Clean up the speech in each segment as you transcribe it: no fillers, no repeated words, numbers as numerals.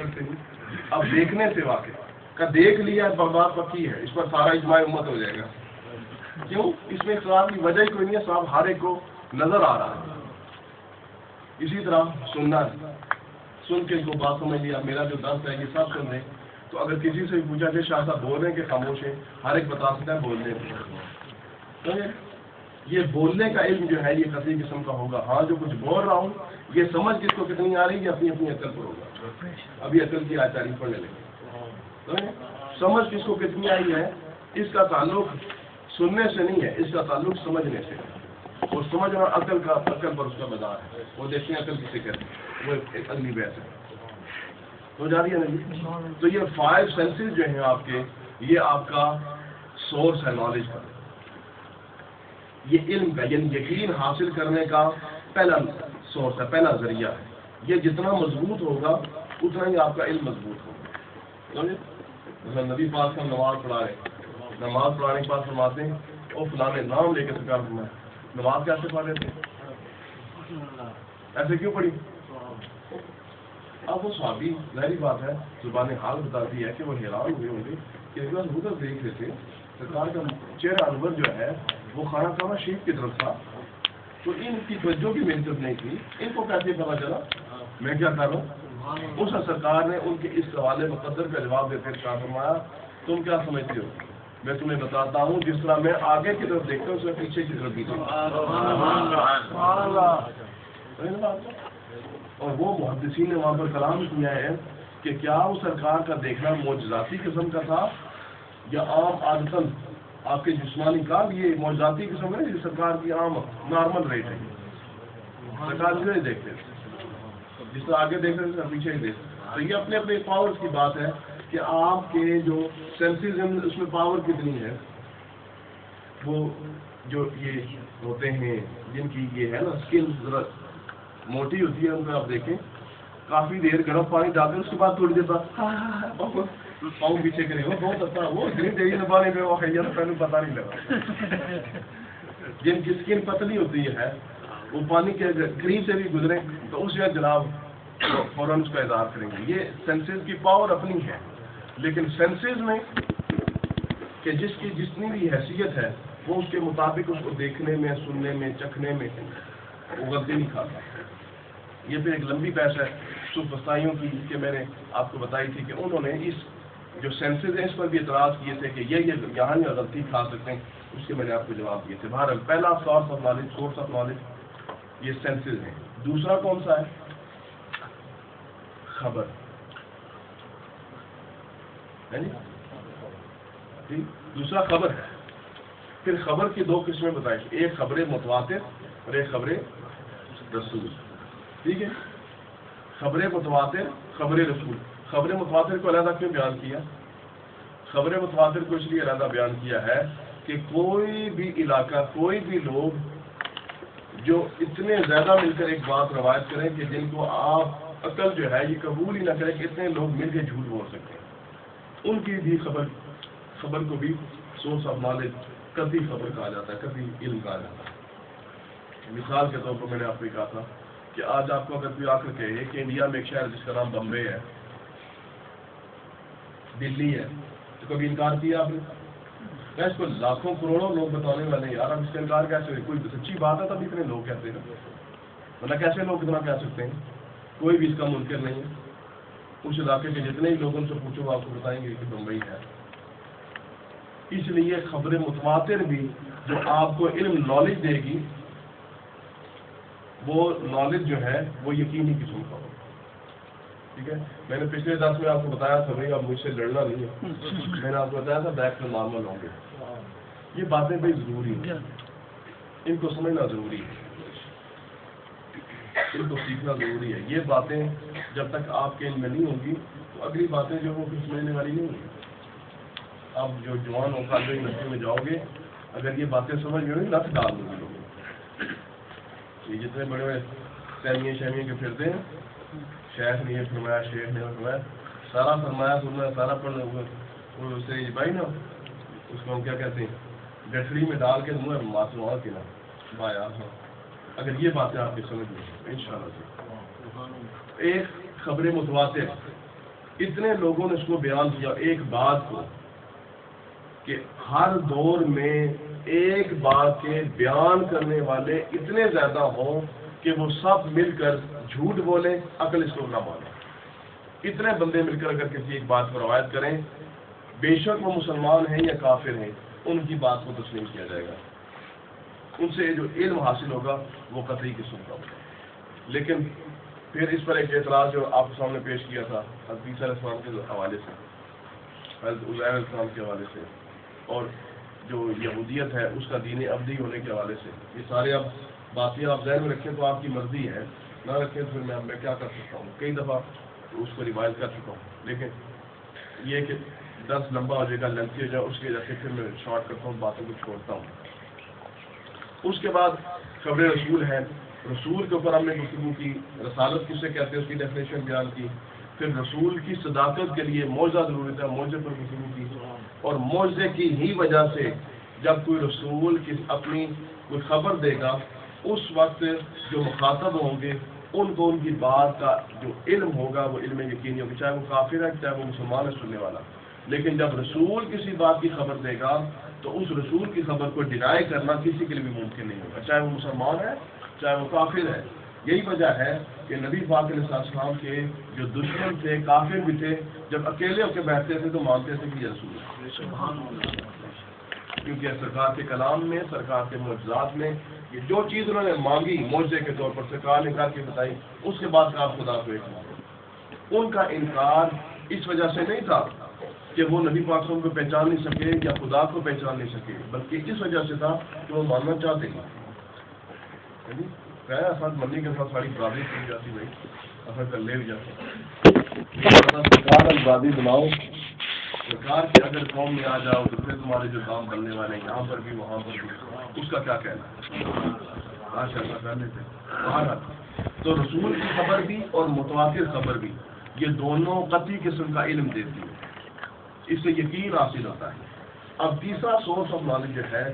سکتے نہیں. اب دیکھنے سے واقف کا دیکھ لیا بات پکی ہے, اس پر سارا اجماع امت ہو جائے گا. کیوں؟ اس میں اختلاف کی وجہ ہی کوئی نہیں ہے, صاحب ہر ایک کو نظر آ رہا ہے. اسی طرح سننا ہے, سن کے ان کو بات سمجھ لیا, میرا جو درس ہے یہ سب سن لیں. تو اگر کسی سے پوچھا کہ شاہ صاحب بول رہے ہیں کہ خاموش ہیں, ہر ایک بتا سکتا ہے بولنے تو یہ بولنے کا علم جو ہے یہ کسی قسم کا ہوگا. ہاں جو کچھ بول رہا ہوں یہ سمجھ کس کو کتنی آ رہی ہے, یہ اپنی اپنی عقل پر ہوگا. ابھی عقل کی تعریف پڑھنے لگے. سمجھ کس کو کتنی آئی ہے اس کا تعلق سننے سے نہیں ہے, اس کا تعلق سمجھنے سے. وہ سمجھ اور عقل پر اس کا مدار ہے. وہ دیکھیں عقل کسے کہتے ہیں, وہ ایک اگلی بحث ہے. ہو جا رہی ہے نا. تو یہ 5 سینسز جو ہیں آپ کے, یہ آپ کا سورس ہے نالج کا, یہ علم کا یعنی یقین حاصل کرنے کا پہلا سورس ہے, پہلا ذریعہ ہے. یہ جتنا مضبوط ہوگا اتنا ہی آپ کا علم مضبوط ہوگا. مثلا نبی پاک کا نماز پڑھا رہے, نماز پڑھانے کے بعد فرماتے ہیں اور فلاں نام لے کے سرکار فرمایا نماز کیسے پڑھ رہے تھے, ایسے کیوں پڑھی؟ اب وہ صحابی ظاہری بات ہے زبان حال بتاتی ہے کہ وہ حیران ہوئے ہوں گے کہ اس بار ادھر دیکھ رہے تھے سرکار کا چہرہ انور جو ہے وہ خانہ کعبہ شریف کی طرف تھا, تو ان کی توجہ بھی میری طرف نہیں تھی. ان کو کیسے پتا چلا میں کیا کر رہا ہوں؟ اس سرکار نے ان کے اس سوال مقدر کا جواب دیتے ہوئے فرمایا تم کیا سمجھتے ہو, میں تمہیں بتاتا ہوں جس طرح میں آگے کی طرف دیکھتا ہوں اس میں پیچھے کی طرف بھی دیکھتا ہوں. اور وہ محدثین نے وہاں پر کلام کیا ہے کہ کیا وہ سرکار کا دیکھنا معجزاتی قسم کا تھا یا عام عادتاً آپ کے جسمانی کا یہ معجزاتی قسم ہے, یہ سرکار کی عام نارمل ریٹ ہے. سرکار جو نہیں دیکھتے جس طرح آگے دیکھ رہے ہیں پیچھے ہی دیکھ. تو یہ اپنے اپنے پاورز کی بات ہے کہ آپ کے جو سینسز ہیں اس میں پاور کتنی ہے. وہ جو یہ ہوتے ہیں جن کی یہ ہے نا اسکن ذرا موٹی ہوتی ہے, ان کو آپ دیکھیں کافی دیر گرم پانی ڈالتے ہیں, اس کے بعد تھوڑی دیر بعد پاؤں پیچھے کریں, وہ بہت اچھا, وہ اتنی تیزی سے پانی پہ وہ پہلے پتہ نہیں لگا. جن کی اسکن پتلی ہوتی ہے وہ پانی کے قریب سے بھی گزریں تو اس وقت جناب فوراً اس کا اظہار کریں گے. یہ سینسز کی پاور اپنی ہے, لیکن سینسز میں کہ جس کی جتنی بھی حیثیت ہے وہ اس کے مطابق اس کو دیکھنے میں, سننے میں, چکھنے میں وہ غلطی نہیں کھاتا. یہ پھر ایک لمبی بحث ہے صرف وسائیوں کی کہ میں نے آپ کو بتائی تھی کہ انہوں نے اس جو سینسز ہیں اس پر بھی اعتراض کیے تھے کہ یہ یہاں یا غلطی کھا سکتے ہیں, اس کے میں نے آپ کو جواب دیے تھے. بہرحال پہلا سورس آف نالج یہ سینسز ہیں. دوسرا کون سا ہے؟ خبر ہے جی, دوسرا خبر ہے. پھر خبر کی 2 قسمیں بتائی, ایک خبر متواتر اور ایک خبر رسول. ٹھیک ہے, خبر متواتر, خبر رسول. خبر متواتر کو علیحدہ کیوں بیان کیا؟ خبر متواتر کو اس لیے علیحدہ بیان کیا ہے کہ کوئی بھی علاقہ, کوئی بھی لوگ جو اتنے زیادہ مل کر ایک بات روایت کریں کہ جن کو آپ عقل جو ہے یہ قبول ہی نہ کریں کہ اتنے لوگ مل کے جھوٹ بول سکتے ہیں, ان کی بھی خبر کو بھی سورس آف نالج کبھی خبر کہا جاتا ہے, کبھی علم کہا جاتا ہے. مثال کے طور پر میں نے آپ کو کہا تھا کہ آج آپ کو اگر کوئی آ کر کہے کہ انڈیا میں ایک شہر جس کا نام بمبے ہے, دلی ہے, تو کبھی انکار کیا آپ نے؟ اس کو لاکھوں کروڑوں لوگ بتانے والے یار اب اس کا انکار کیسے ہوئے؟ کوئی سچی بات ہے تب اتنے لوگ کہتے ہیں, مطلب کیسے لوگ اتنا کہہ سکتے ہیں؟ کوئی بھی اس کا منکر نہیں ہے. اس علاقے کے جتنے ہی لوگوں سے پوچھو وہ آپ کو بتائیں گے کہ بمبئی ہے. اس لیے خبر متواتر بھی جو آپ کو علم نالج دے گی وہ نالج جو ہے وہ یقینی قسم کا ہوگا. ٹھیک ہے, میں نے پچھلے درس میں آپ کو بتایا تھا بھائی اب مجھ سے لڑنا نہیں ہے, میں نے آپ کو بتایا تھا بیک ٹو نارمل ہوں گے. یہ باتیں بھائی ضروری ہیں, ان کو سمجھنا ضروری ہے, ان کو سیکھنا ضروری ہے. یہ باتیں جب تک آپ کے علم میں نہیں ہوں گی تو اگلی باتیں جو وہ کچھ سمجھنے والی نہیں ہوں گی. آپ جو جوان ہو کر نسل میں جاؤ گے اگر یہ باتیں سمجھ میں ہوئی لت ڈال دوں گی لوگوں. یہ جتنے بڑے بڑے سیمیاں شہمیاں کے پھرتے ہیں, شیخ نے یہ فرمایا, شیخ نے فرمایا, سارا فرمایا فرمایا سارا پڑھنا ہوا اس سے بھائی نا اس کو ہم کیا کہتے ہیں گٹھڑی میں ڈال کے منہ ماتوا کے نا بایا. اگر یہ باتیں آپ کی سمجھ میں ان شاء اللہ سے. ایک خبر متواتر, اتنے لوگوں نے اس کو بیان کیا ایک بات کو کہ ہر دور میں ایک بات کے بیان کرنے والے اتنے زیادہ ہوں کہ وہ سب مل کر جھوٹ بولیں، عقل اس کو نہ مانیں۔ اتنے بندے مل کر اگر کسی ایک بات کو روایت کریں، بے شک وہ مسلمان ہیں یا کافر ہیں، ان کی بات کو تسلیم کیا جائے گا، ان سے جو علم حاصل ہوگا وہ قطعی قسم کا ہوگا۔ لیکن پھر اس پر ایک اعتراض جو آپ کے سامنے پیش کیا تھا حضرت عیسیٰ علیہ السلام کے حوالے سے، حضرت عزیر علیہ السلام کے حوالے سے، اور جو یہودیت ہے اس کا دین ابدی ہونے کے حوالے سے، یہ سارے اب باتیں آپ ذہن میں رکھیں تو آپ کی مرضی ہے، نہ رکھیں تو پھر میں کیا کر سکتا ہوں۔ کئی دفعہ اس کو ریوائز کر چکا ہوں، لیکن یہ کہ درس لمبا ہو جائے گا، لینتھی ہو جائے، اس کی وجہ سے پھر میں شارٹ کرتا ہوں، باتوں کو چھوڑتا ہوں۔ اس کے بعد خبر رسول ہے، رسول کے اوپر ہم نے گفتگو کی، رسالت کسے کہتے ہیں اس کی ڈیفینیشن بیان کی، پھر رسول کی صداقت کے لیے معجزہ ضروری تھا، معجزے پر گفتگو کی، اور معجزے کی ہی وجہ سے جب کوئی رسول اپنی کوئی خبر دے گا اس وقت جو مخاطب ہوں گے ان کو ان کی بات کا جو علم ہوگا وہ علم یقینی ہوگا، چاہے وہ کافر ہے چاہے وہ مسلمان ہے سننے والا۔ لیکن جب رسول کسی بات کی خبر دے گا تو اس رسول کی خبر کو ڈینائی کرنا کسی کے لیے بھی ممکن نہیں ہوگا، چاہے وہ مسلمان ہے چاہے وہ کافر ہے۔ یہی وجہ ہے کہ نبی پاک علیہ السلام کے جو دشمن تھے، کافر بھی تھے، جب اکیلے ہو کے بیٹھتے تھے تو مانتے تھے کہ یہ رسول ہے، کیونکہ سرکار کے کلام میں، سرکار کے معجزات میں یہ جو چیز انہوں نے مانگی معجزے کے طور پر سرکار نے کر کے بتائی، اس کے بعد آپ خدا کو ایک مانگو۔ ان کا انکار اس وجہ سے نہیں تھا کہ وہ نبی پاک صلی اللہ علیہ وسلم کو پہچان نہیں سکے یا خدا کو پہچان نہیں سکے، بلکہ اس وجہ سے تھا کہ وہ ماننا چاہتے ہیں۔ اصل منی کے ساتھ ساری برادری کی جاتی بھائی، اصل کر لے بھی جاتا سرکار آزادی بناؤ، سرکار کی اگر قوم میں آ جاؤ تو پھر تمہارے جو کام بننے والے ہیں یہاں پر بھی وہاں پر بھی، اس کا کیا کہنا ہے؟ تو رسول کی خبر بھی اور متواتر خبر بھی، یہ دونوں قطعی قسم کا علم دیتی ہے، اس سے یقین حاصل ہوتا ہے۔ اب تیسرا سورس آف نالج جو ہے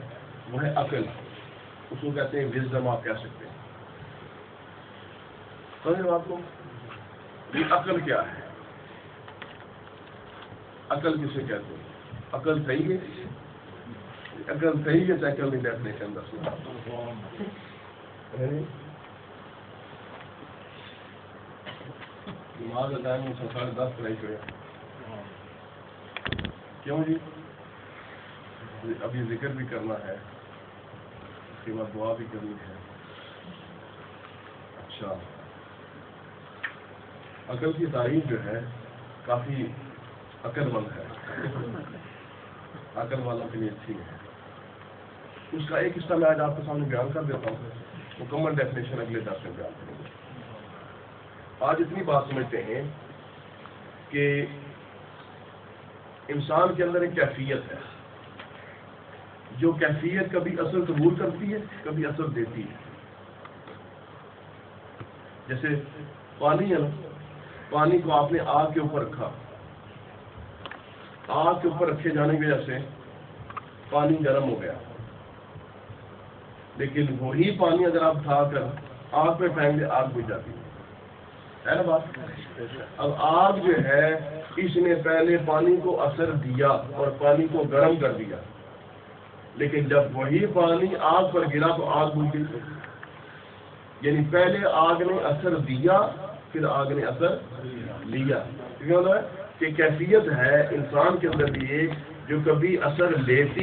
وہ ہے عقل، اس کو کہتے ہیں وزڈم، آپ کہہ سکتے ہیں۔ سمجھ آپ کو یہ عقل کیا ہے؟ عقل کسے کہتے ہیں؟ عقل صحیح ہے، عقل صحیح ہے، عقل نہیں ڈیفینیشن دس نماز ادائے میں 10:30 کرائی ہوئے کیوں جی؟ اب یہ ذکر بھی کرنا ہے، اس کے بعد دعا بھی کرنی ہے۔ اچھا، عقل کی تعریف جو ہے کافی عقل مند ہے، عقل والوں کے لیے اچھی ہے۔ اس کا ایک حصہ میں آج آپ کے سامنے بیان کر دیتا ہوں، مکمل ڈیفینیشن اگلے درس میں بیان کریں گے۔ آج اتنی بات سمجھتے ہیں کہ انسان کے اندر ایک کیفیت ہے، جو کیفیت کبھی اثر قبول کرتی ہے کبھی اثر دیتی ہے۔ جیسے پانی ہے نا، پانی کو آپ نے آگ کے اوپر رکھا، آگ کے اوپر رکھے جانے کی وجہ سے پانی گرم ہو گیا، لیکن وہی پانی اگر آپ اٹھا کر آگ پہ پھینک دیں آگ بجھ جاتی ہے نا بات۔ اب آگ جو ہے اس نے پہلے پانی کو اثر دیا اور پانی کو گرم کر دیا، لیکن جب وہی پانی آگ پر گرا تو آگ بجھ گئی۔ یعنی پہلے آگ نے اثر دیا پھر آگ نے اثر لیا، کہ کیفیت ہے انسان کے اندر بھی ایک جو کبھی اثر لیتی